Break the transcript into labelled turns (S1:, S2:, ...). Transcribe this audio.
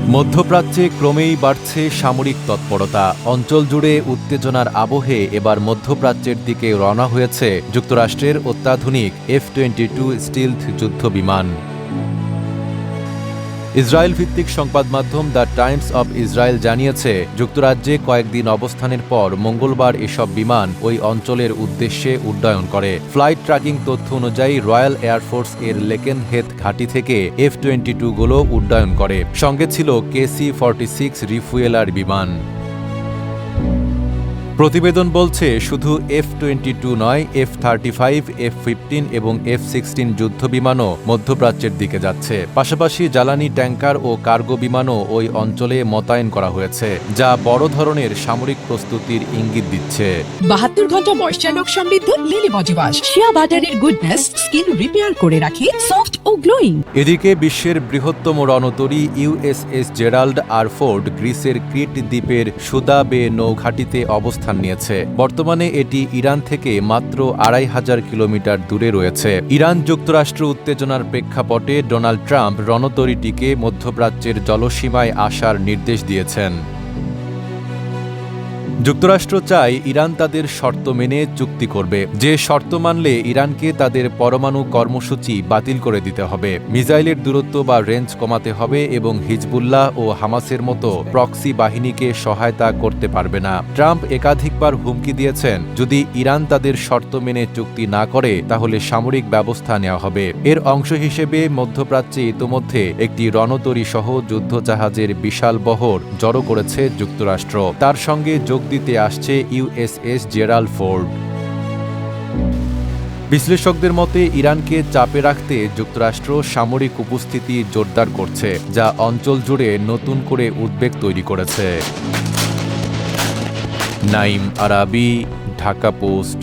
S1: মধ্যপ্রাচ্যে ক্রমেই বাড়ছে সামরিক তৎপরতা। অঞ্চল জুড়ে উত্তেজনার আবহে এবার মধ্যপ্রাচ্যের দিকে রওনা হয়েছে যুক্তরাষ্ট্রের অত্যাধুনিক F-22 স্টিলথ যুদ্ধবিমান। ইসরায়েল ভিত্তিক সংবাদ মাধ্যম দ্য টাইমস অব ইসরায়েল জানিয়েছে, যুক্তরাজ্যে কয়েকদিন অবস্থানের পর মঙ্গলবার এসব বিমান ওই অঞ্চলের উদ্দেশ্যে উড্ডয়ন করে। ফ্লাইট ট্র্যাকিং তথ্য অনুযায়ী রয়্যাল এয়ারফোর্স এর লেকেনহেথ ঘাঁটি থেকে F-22 গুলো উড্ডয়ন করে। সঙ্গে ছিল KC-46 রিফুয়েলার বিমান। প্রতিবেদন বলছে, শুধু F-22 নয়, F-35, F-15 এবং F-16 যুদ্ধবিমানও মধ্যপ্রাচ্যের দিকে যাচ্ছে। পাশাপাশি জ্বালানি ট্যাঙ্কার ও কার্গো বিমানও ওই অঞ্চলে মোতায়েন করা হয়েছে, যা বড় ধরনের সামরিক প্রস্তুতির ইঙ্গিত দিচ্ছে।
S2: 72 ঘন্টা ময়েশ্চার লক সমৃদ্ধ লিলি বডি ওয়াশ, শিয়া বাটারের গুডনেস স্কিন রিপেয়ার করে রাখে সফট ও গ্লোয়িং।
S1: এদিকে বিশ্বের বৃহত্তম রণতরী USS জেরাল্ড আর ফোর্ড গ্রিসের ক্রিট দ্বীপের সুদা বে নৌঘাঁটিতে অবস্থান নিয়েছে। বর্তমানে এটি ইরান থেকে মাত্র 2500 কিলোমিটার দূরে রয়েছে। ইরান যুক্তরাষ্ট্র উত্তেজনার প্রেক্ষাপটে ডোনাল্ড ট্রাম্প রণতরীটিকে মধ্যপ্রাচ্যের জলসীমায় আসার নির্দেশ দিয়েছেন। যুক্তরাষ্ট্র চায় ইরান তাদের শর্ত মেনে চুক্তি করবে, যে শর্ত মানলে ইরানকে তাদের পরমাণু কর্মসূচি বাতিল করে দিতে হবে, মিসাইলের দূরত্ব বা রেঞ্জ কমাতে হবে এবং হিজবুল্লাহ ও হামাসের মতো প্রক্সি বাহিনীকে সহায়তা করতে পারবে না। ট্রাম্প একাধিকবার হুমকি দিয়েছেন, যদি ইরান তাদের শর্ত মেনে চুক্তি না করে তাহলে সামরিক ব্যবস্থা নেওয়া হবে। এর অংশ হিসেবে মধ্যপ্রাচ্যে ইতোমধ্যে একটি রণতরী সহ যুদ্ধজাহাজের বিশাল বহর জড়ো করেছে যুক্তরাষ্ট্র। তার সঙ্গে যোগ দিতে আসছে USS জেরাল্ড ফোর্ড। বিশ্লেষকদের মতে, ইরানকে চাপে রাখতে যুক্তরাষ্ট্র সামরিক উপস্থিতি জোরদার করছে, যা অঞ্চল জুড়ে নতুন করে উদ্বেগ তৈরি করেছে। নাঈম আরাবী, ঢাকা পোস্ট।